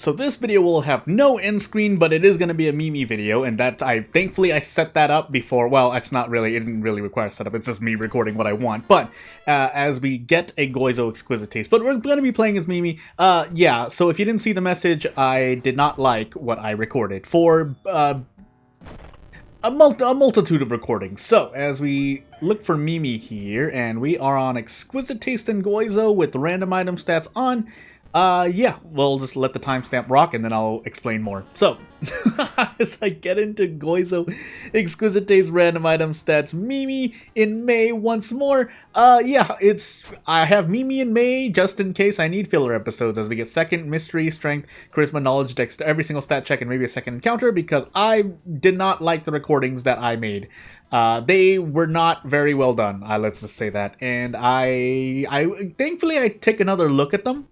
So this video will have no end screen, but it is going to be a Mimi video, and that thankfully I set that up before. Well, it's not really, it didn't really require setup, it's just me recording what I want. But as we get a Goizo Exquisite Taste, but we're going to be playing as Mimi. Yeah, so if you didn't see the message, I did not like what I recorded for a multitude of recordings. So, as we look for Mimi here, and we are on Exquisite Taste and Goizo with the random item stats on, yeah, we'll just let the timestamp rock and then I'll explain more. So, as I get into Goizo Exquisite Taste random item stats, Mimi in May once more. Yeah, I have Mimi in May just in case I need filler episodes as we get second mystery, strength, charisma, knowledge, dex, every single stat check and maybe a second encounter because I did not like the recordings that I made. They were not very well done, let's just say that. And thankfully I take another look at them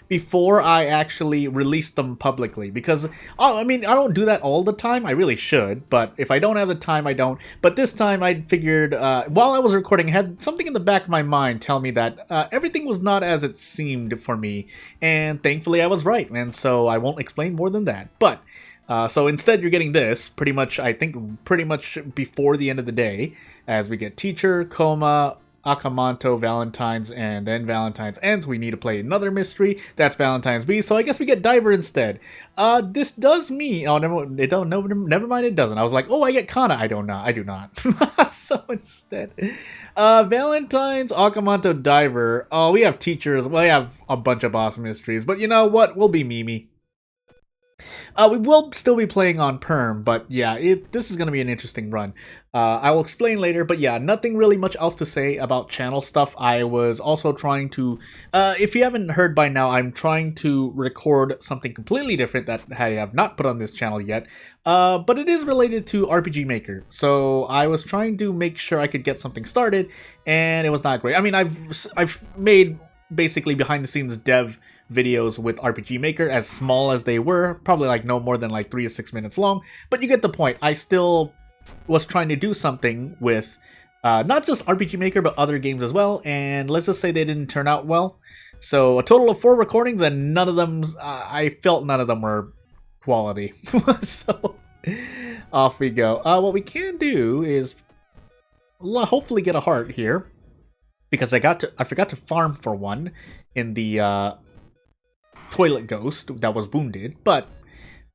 before I actually release them publicly, because I mean, I don't do that all the time. I really should, but if I don't have the time, I don't. But this time I figured, while I was recording, I had something in the back of my mind tell me that everything was not as it seemed for me, and thankfully I was right, and so I won't explain more than that. But so instead you're getting this pretty much, I think pretty much before the end of the day, as we get Teacher, Coma, Akamanto, Valentine's, and then Valentine's ends. We need to play another mystery. That's Valentine's B. So I guess we get Diver instead. This does me. Oh, never mind. It doesn't. I was like, oh, I get Kana. I do not. So instead, Valentine's, Akamanto, Diver. Oh, we have Teachers. We have a bunch of boss mysteries. But you know what? We'll be Mimi. We will still be playing on Perm, but yeah, this is going to be an interesting run. I will explain later, but yeah, nothing really much else to say about channel stuff. I was also trying to, if you haven't heard by now, I'm trying to record something completely different that I have not put on this channel yet, but it is related to RPG Maker. So I was trying to make sure I could get something started, and it was not great. I mean, I've made basically behind the scenes dev videos with RPG Maker, as small as they were, probably like no more than like 3 to 6 minutes long, but you get the point. I still was trying to do something with not just RPG Maker but other games as well, and let's just say they didn't turn out well. So a total of 4 recordings, and none of them, I felt none of them were quality. So off we go. What we can do is hopefully get a heart here, because I forgot to farm for one in the Toilet Ghost that was wounded. But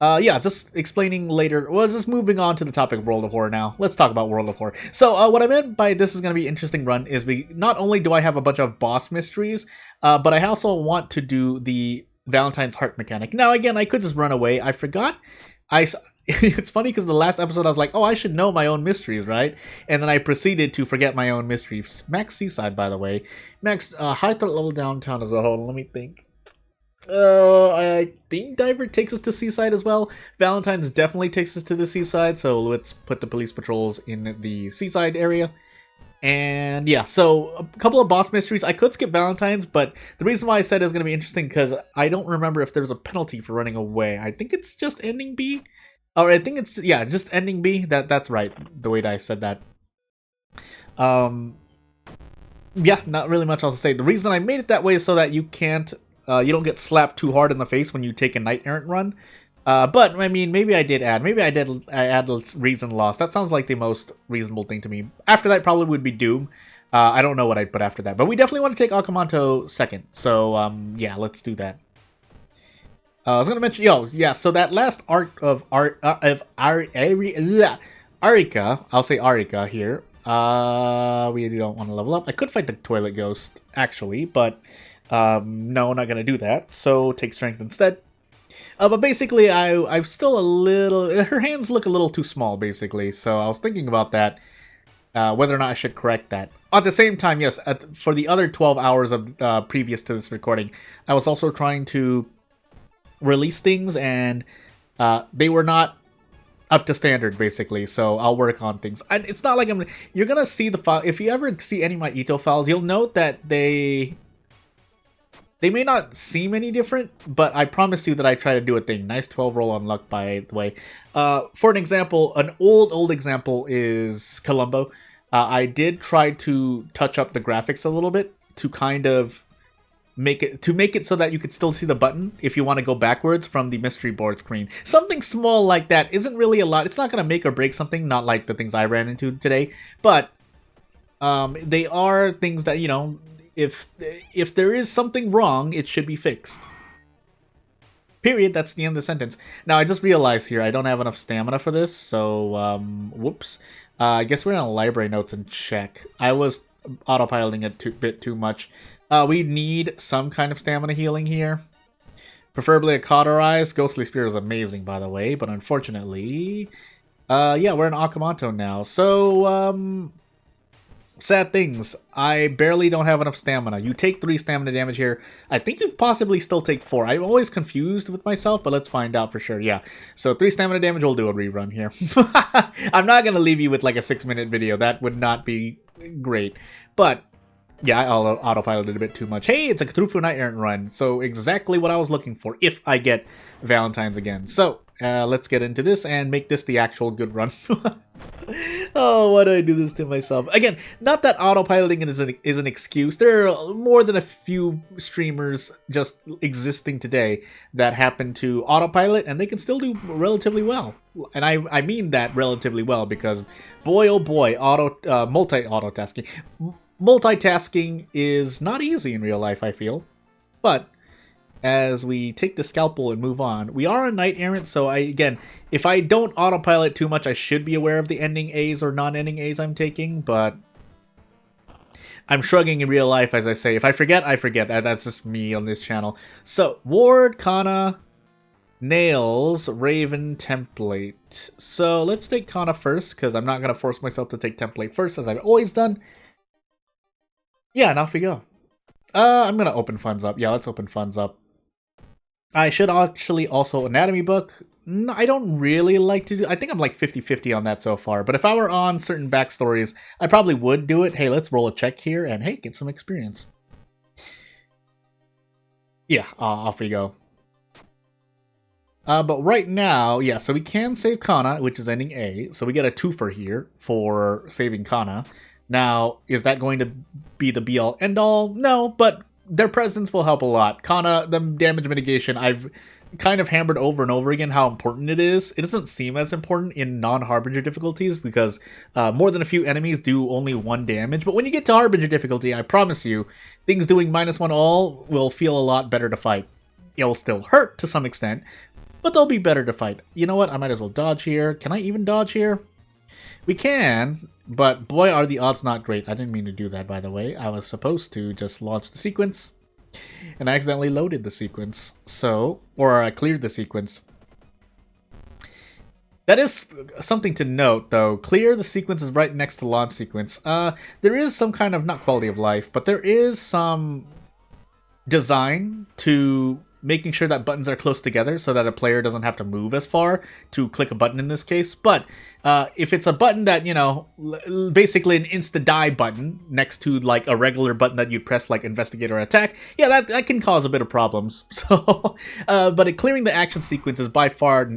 yeah, just explaining later. Well, just moving on to the topic of World of Horror now. Let's talk about World of Horror. So what I meant by this is going to be an interesting run is not only do I have a bunch of boss mysteries, but I also want to do the Valentine's Heart mechanic. Now again, I could just run away. I forgot. It's funny because the last episode I was like, oh, I should know my own mysteries, right? And then I proceeded to forget my own mysteries. Max Seaside, by the way. Max high threat level downtown as well. Hold on, let me think. I think Diver takes us to Seaside as well. Valentine's definitely takes us to the Seaside, so let's put the police patrols in the Seaside area. And yeah, so a couple of boss mysteries. I could skip Valentine's, but the reason why I said it was going to be interesting because I don't remember if there's a penalty for running away. I think it's just ending B. Or I think it's, yeah, just ending B. That's right, the way that I said that. Yeah, not really much else to say. The reason I made it that way is so that you can't, you don't get slapped too hard in the face when you take a Knight Errant run. But, I mean, maybe I add Reason Lost. That sounds like the most reasonable thing to me. After that probably would be Doom. I don't know what I'd put after that. But we definitely want to take Akamanto second. So, yeah, let's do that. I was going to mention, yeah, so that last arc of Arika, I'll say Arika here. We don't want to level up. I could fight the Toilet Ghost, actually, but no, not going to do that. So, take Strength instead. But basically, I'm still a little... Her hands look a little too small, basically. So I was thinking about that, whether or not I should correct that. At the same time, yes, for the other 12 hours of previous to this recording, I was also trying to release things, and they were not up to standard, basically. So I'll work on things. And it's not like you're going to see the file... If you ever see any of my Ito files, you'll note that they may not seem any different, but I promise you that I try to do a thing. Nice 12 roll on luck, by the way. For an example, an old example is Columbo. I did try to touch up the graphics a little bit to kind of make it so that you could still see the button if you want to go backwards from the mystery board screen. Something small like that isn't really a lot. It's not going to make or break something, not like the things I ran into today, but they are things that, you know, if there is something wrong, it should be fixed. Period. That's the end of the sentence. Now, I just realized here I don't have enough stamina for this, so, whoops. I guess we're on library notes and check. I was autopiloting it a bit too much. We need some kind of stamina healing here. Preferably a cauterized. Ghostly Spear is amazing, by the way, but unfortunately... yeah, we're in Akamoto now. So, sad things. I barely don't have enough stamina. You take 3 stamina damage here. I think you possibly still take 4. I'm always confused with myself, but let's find out for sure. Yeah, so 3 stamina damage. We'll do a rerun here. I'm not going to leave you with like a 6-minute video. That would not be great. But, yeah, I autopiloted a bit too much. Hey, it's a Cthulhu Night Errant run. So exactly what I was looking for if I get Valentine's again. So, let's get into this and make this the actual good run. Oh, why do I do this to myself? Again, not that autopiloting is an excuse. There are more than a few streamers just existing today that happen to autopilot, and they can still do relatively well. And I mean that relatively well because, boy oh boy, multitasking is not easy in real life, I feel. But as we take the scalpel and move on, we are a Knight Errant, so again, if I don't autopilot too much, I should be aware of the ending A's or non-ending A's I'm taking, but I'm shrugging in real life, as I say. If I forget, I forget. That's just me on this channel. So, Ward, Kana, Nails, Raven, Template. So, let's take Kana first, because I'm not going to force myself to take Template first, as I've always done. Yeah, and off we go. I'm going to open funds up. Yeah, let's open funds up. I should actually also anatomy book. No, I don't really like to do... I think I'm like 50-50 on that so far. But if I were on certain backstories, I probably would do it. Hey, let's roll a check here and, hey, get some experience. Yeah, off we go. But right now, yeah, so we can save Kana, which is ending A. So we get a twofer here for saving Kana. Now, is that going to be the be-all, end-all? No, but their presence will help a lot. Kana, the damage mitigation, I've kind of hammered over and over again how important it is. It doesn't seem as important in non-Harbinger difficulties because more than a few enemies do only 1 damage. But when you get to Harbinger difficulty, I promise you, things doing -1 all will feel a lot better to fight. It'll still hurt to some extent, but they'll be better to fight. You know what? I might as well dodge here. Can I even dodge here? We can, but boy, are the odds not great. I didn't mean to do that, by the way. I was supposed to just launch the sequence, and I accidentally loaded the sequence. So, or I cleared the sequence. That is something to note, though. Clear the sequence is right next to launch sequence. There is some kind of, not quality of life, but there is some design to making sure that buttons are close together so that a player doesn't have to move as far to click a button in this case. But if it's a button that, you know, basically an insta-die button next to like a regular button that you'd press like investigate or attack, yeah, that can cause a bit of problems. So, but clearing the action sequence is by far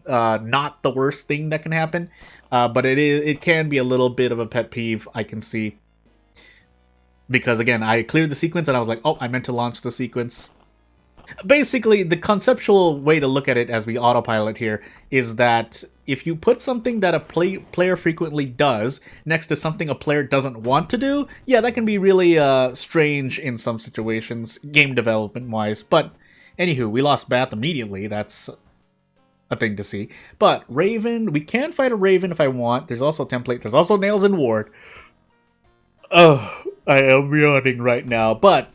not the worst thing that can happen. But it can be a little bit of a pet peeve, I can see. Because again, I cleared the sequence and I was like, oh, I meant to launch the sequence. Basically, the conceptual way to look at it as we autopilot here is that if you put something that a player frequently does next to something a player doesn't want to do, yeah, that can be really strange in some situations, game development-wise. But, anywho, we lost Bath immediately. That's a thing to see. But, Raven, we can fight a Raven if I want. There's also Template. There's also Nails and Ward. Oh, I am yawning right now, but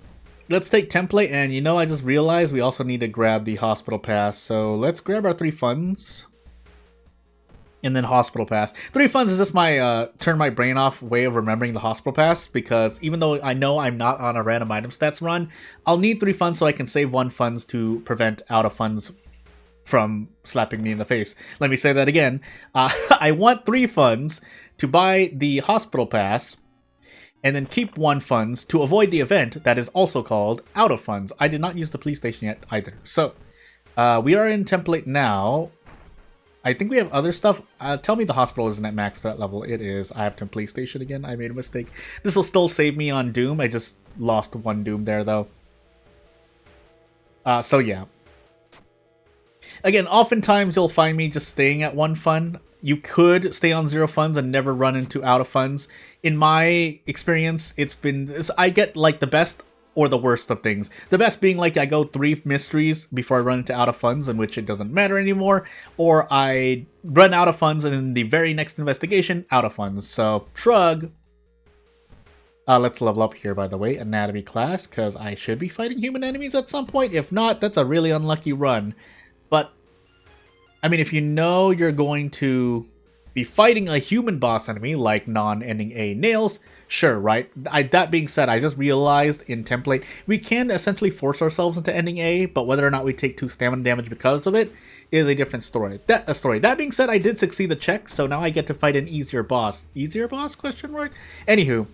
let's take Template, and you know, I just realized we also need to grab the Hospital Pass, so let's grab our 3 funds, and then Hospital Pass. 3 funds is just my turn my brain off way of remembering the Hospital Pass, because even though I know I'm not on a random item stats run, I'll need 3 funds so I can save 1 funds to prevent out of funds from slapping me in the face. Let me say that again. I want 3 funds to buy the Hospital Pass, and then keep 1 funds to avoid the event that is also called out of funds. I did not use the police station yet either. So, we are in Template now. I think we have other stuff. Tell me the hospital isn't at max threat level. It is. I have to police station again. I made a mistake. This will still save me on Doom. I just lost 1 Doom there, though. So yeah. Again, oftentimes you'll find me just staying at 1 fund. You could stay on 0 funds and never run into out of funds. In my experience, I get like the best or the worst of things. The best being like I go 3 mysteries before I run into out of funds, in which it doesn't matter anymore, or I run out of funds and in the very next investigation, out of funds. So, shrug. Let's level up here, by the way, anatomy class, because I should be fighting human enemies at some point. If not, that's a really unlucky run. But, I mean, if you know you're going to be fighting a human boss enemy, like non-ending A nails, sure, right? That being said, I just realized in template, we can essentially force ourselves into ending A, but whether or not we take 2 stamina damage because of it is a different story. That being said, I did succeed the check, so now I get to fight an easier boss. Easier boss, question mark? Anywho.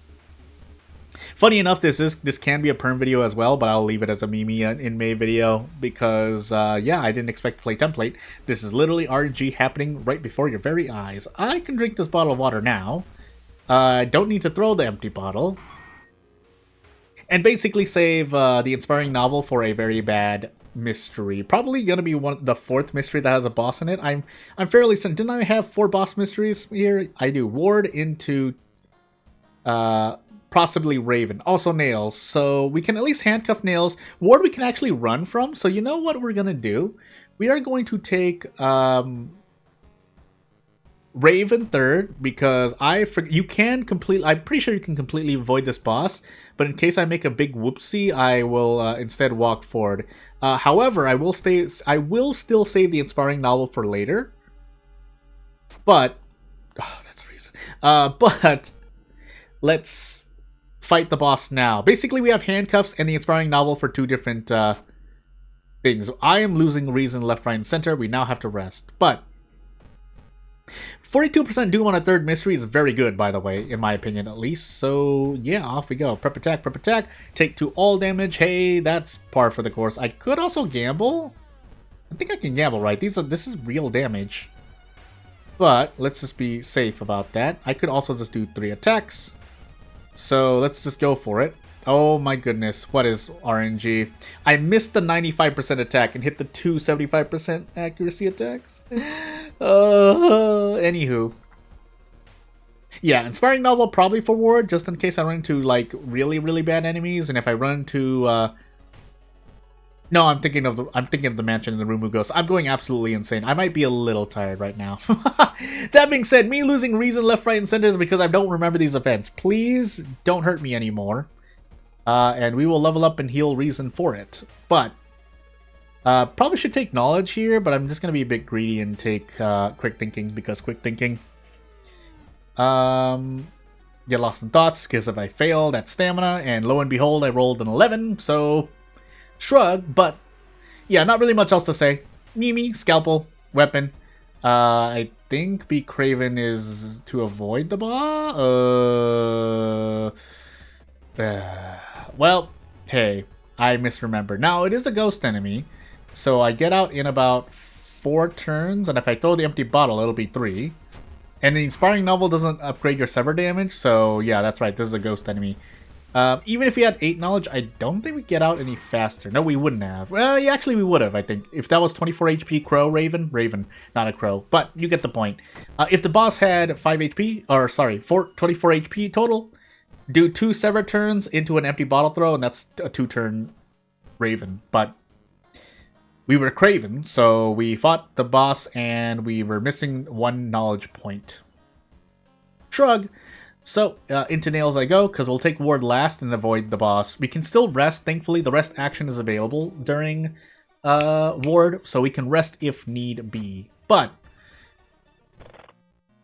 Funny enough, this can be a perm video as well, but I'll leave it as a Mimi in May video because, yeah, I didn't expect to play template. This is literally RNG happening right before your very eyes. I can drink this bottle of water now. I don't need to throw the empty bottle. And basically save the inspiring novel for a very bad mystery. Probably gonna be the 4th mystery that has a boss in it. I'm fairly certain. Didn't I have 4 boss mysteries here? I do. Ward into... possibly Raven. Also Nails. So we can at least handcuff Nails. Ward we can actually run from. So you know what we're going to do? We are going to take Raven 3rd because you can I'm pretty sure you can completely avoid this boss. But in case I make a big whoopsie, I will instead walk forward. However, I will still save the inspiring novel for later. But that's a reason. But let's fight the boss now. Basically, we have handcuffs and the inspiring novel for 2 different things. I am losing reason left, right, and center. We now have to rest. But 42% doom on a 3rd mystery is very good, by the way, in my opinion at least. So yeah, off we go. Prep attack, take 2 all damage. Hey, that's par for the course. I could also gamble. I think I can gamble, right? This is real damage. But let's just be safe about that. I could also just do 3 attacks. So let's just go for it. Oh my goodness, what is RNG? I missed the 95% attack and hit the 2 75% accuracy attacks. Anywho. Yeah, inspiring novel probably for Ward, just in case I run into like really, really bad enemies, and if I run into no, I'm thinking of the mansion in the Rumu Ghost. I'm going absolutely insane. I might be a little tired right now. That being said, me losing reason left, right, and center is because I don't remember these events. Please don't hurt me anymore. And we will level up and heal reason for it. But probably should take knowledge here, but I'm just gonna be a bit greedy and take quick thinking because quick thinking. Get lost in thoughts because if I fail, that's stamina, and lo and behold, I rolled an 11, so. Shrug, but yeah, not really much else to say. Mimi, scalpel, weapon. I think Be Craven is to avoid the boss. Well, hey, I misremembered. Now, it is a ghost enemy, so I get out in about 4 turns, and if I throw the empty bottle, it'll be 3. And the inspiring novel doesn't upgrade your sever damage, so yeah, that's right, this is a ghost enemy. Even if we had 8 knowledge, I don't think we'd get out any faster. No, we wouldn't have. Well, yeah, actually, we would have, I think. If that was 24 HP Crow, Raven, not a Crow. But you get the point. If the boss had 5 HP, or sorry, 24 HP total, do 2 sever turns into an empty bottle throw, and that's a 2-turn Raven. But we were Craven, so we fought the boss, and we were missing 1 knowledge point. Shrug. So, into Nails I go, because we'll take Ward last and avoid the boss. We can still rest, thankfully. The rest action is available during Ward, so we can rest if need be. But,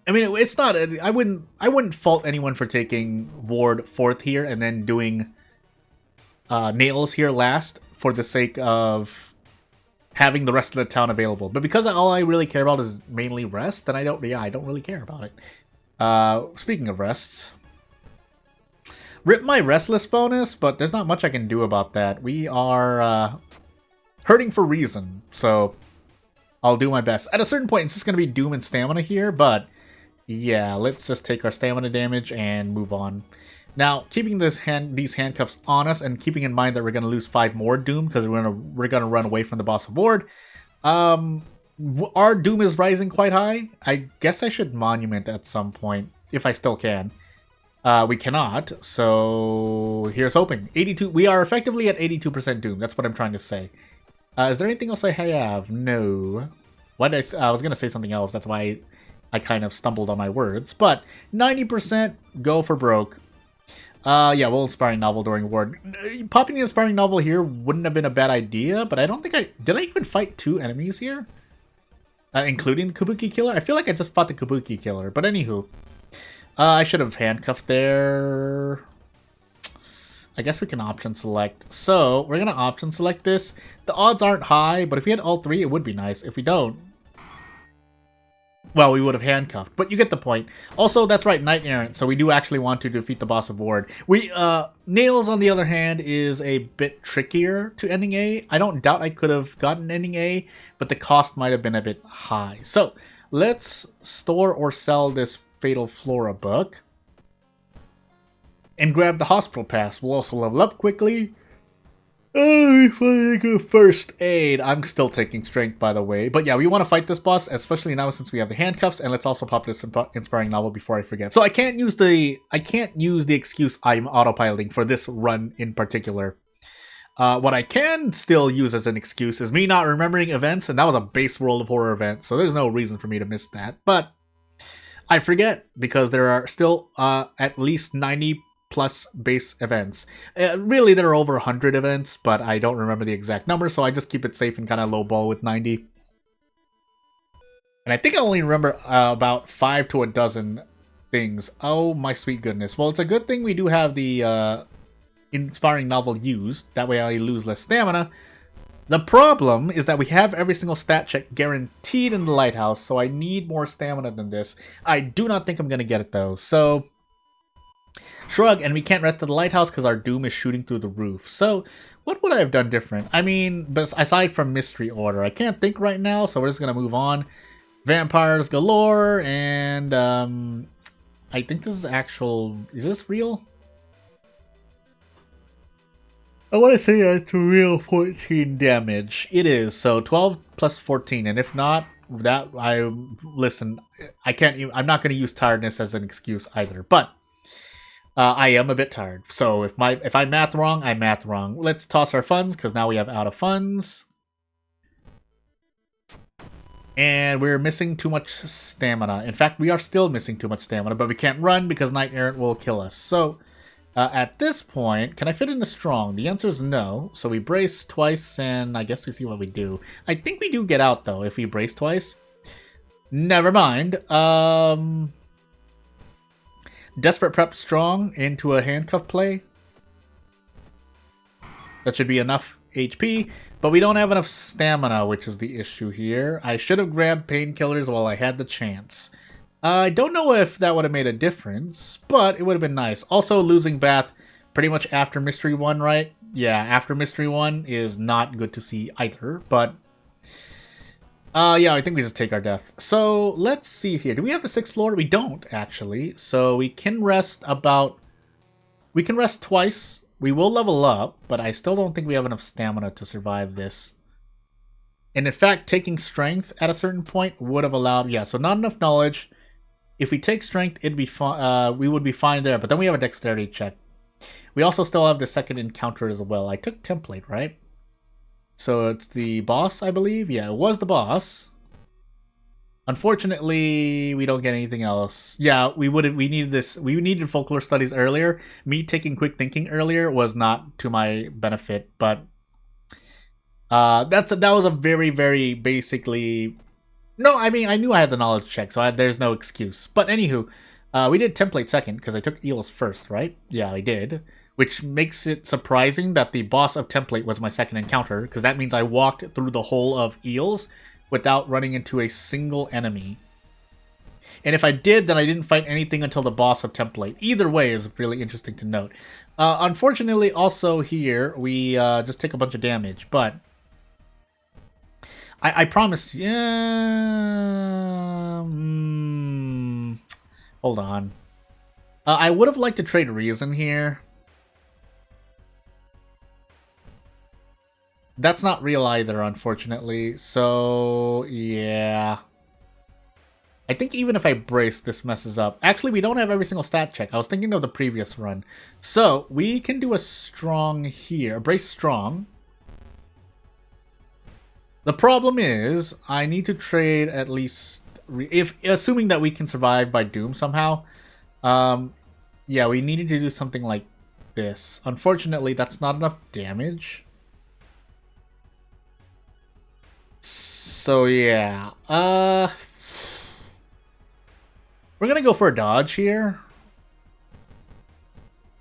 I mean, it's not... I wouldn't fault anyone for taking Ward 4th here and then doing Nails here last for the sake of having the rest of the town available. But because all I really care about is mainly rest, then I don't really care about it. Speaking of rests, rip my restless bonus, but there's not much I can do about that. We are hurting for reason, so I'll do my best. At a certain point, it's just going to be doom and stamina here, but yeah, let's just take our stamina damage and move on. Now, keeping these handcuffs on us and keeping in mind that we're going to lose 5 more Doom because we're gonna run away from the boss of Ward, our Doom is rising quite high. I guess I should Monument at some point, if I still can. We cannot, so here's hoping. 82. We are effectively at 82% Doom. That's what I'm trying to say. Is there anything else I have? No. Why did I was going to say something else. That's why I kind of stumbled on my words. But 90%, go for broke. Yeah, well, Inspiring Novel during Ward. Popping the Inspiring Novel here wouldn't have been a bad idea, but I don't think did I even fight 2 enemies here? Including the Kabuki Killer? I feel like I just fought the Kabuki Killer, but anywho. I should have handcuffed there. I guess we can option select. So, we're going to option select this. The odds aren't high, but if we had all 3, it would be nice. If we don't, well, we would have handcuffed, but you get the point. Also, that's right, Knight Errant, so we do actually want to defeat the boss of Ward. Nails, on the other hand, is a bit trickier to ending A. I don't doubt I could have gotten ending A, but the cost might have been a bit high. So, let's store or sell this Fatal Flora book. And grab the Hospital Pass. We'll also level up quickly. Oh, if I go first aid. I'm still taking strength, by the way. But yeah, we want to fight this boss, especially now since we have the handcuffs. And let's also pop this Inspiring Novel before I forget. So I can't use the excuse I'm autopiloting for this run in particular. What I can still use as an excuse is me not remembering events, and that was a base World of Horror event, so there's no reason for me to miss that. But I forget because there are still at least 90 plus base events. Really, there are over 100 events, but I don't remember the exact number, so I just keep it safe and kind of lowball with 90. And I think I only remember about 5 to a dozen things. Oh my sweet goodness. Well, it's a good thing we do have the Inspiring Novel used. That way I lose less stamina. The problem is that we have every single stat check guaranteed in the Lighthouse, so I need more stamina than this. I do not think I'm going to get it, though. So, shrug, and we can't rest at the Lighthouse because our Doom is shooting through the roof. So, what would I have done different? I mean, but aside from Mystery Order, I can't think right now, so we're just going to move on. Vampires galore, and I think this is actual... Is this real? I want to say it's a real 14 damage. It is, so 12 plus 14, and if not, listen, I'm not going to use tiredness as an excuse either, but I am a bit tired. So if I math wrong, I math wrong. Let's toss our funds, because now we have out of funds. And we're missing too much stamina. In fact, we are still missing too much stamina, but we can't run because Knight Errant will kill us. So, at this point, can I fit into strong? The answer is no. So we brace twice, and I guess we see what we do. I think we do get out, though, if we brace twice. Never mind. Desperate Prep strong into a handcuff play. That should be enough HP, but we don't have enough stamina, which is the issue here. I should have grabbed painkillers while I had the chance. I don't know if that would have made a difference, but it would have been nice. Also, losing Bath pretty much after Mystery 1, right? Yeah, after Mystery 1 is not good to see either, but... yeah, I think we just take our death. So, let's see here. Do we have the 6th floor? We don't, actually. So, we can rest about... We can rest twice. We will level up, but I still don't think we have enough stamina to survive this. And in fact, taking strength at a certain point would have allowed... Yeah, so not enough knowledge. If we take strength, it'd be we would be fine there, but then we have a dexterity check. We also still have the second encounter as well. I took template, right? So it's the boss, I believe? Yeah, it was the boss. Unfortunately, we don't get anything else. Yeah, we needed this. We needed folklore studies earlier. Me taking quick thinking earlier was not to my benefit, but that was a very, very basically... No, I mean, I knew I had the knowledge check, so there's no excuse. But anywho, we did template second, because I took Eels first, right? Yeah, I did. Which makes it surprising that the boss of template was my second encounter, because that means I walked through the whole of Eels without running into a single enemy. And if I did, then I didn't fight anything until the boss of template. Either way is really interesting to note. Unfortunately, also here, we just take a bunch of damage, but... I promise. Yeah. Hold on. I would have liked to trade Reason here. That's not real either, unfortunately. So, yeah. I think even if I brace, this messes up. Actually, we don't have every single stat check. I was thinking of the previous run. So, we can do a strong here. Brace strong. The problem is, I need to trade at least... assuming that we can survive by Doom somehow. Yeah, we needed to do something like this. Unfortunately, that's not enough damage. So, yeah. We're gonna go for a dodge here.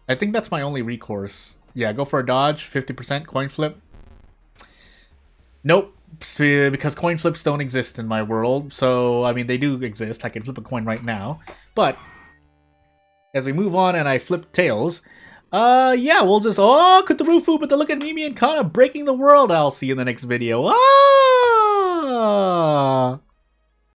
I think that's my only recourse. Yeah, go for a dodge, 50% coin flip. Nope, because coin flips don't exist in my world. So, I mean, they do exist. I can flip a coin right now. But, as we move on and I flip tails, yeah, we'll just, oh, Cthulhu, but to look at Mimi and Kana breaking the world. I'll see you in the next video. Ah!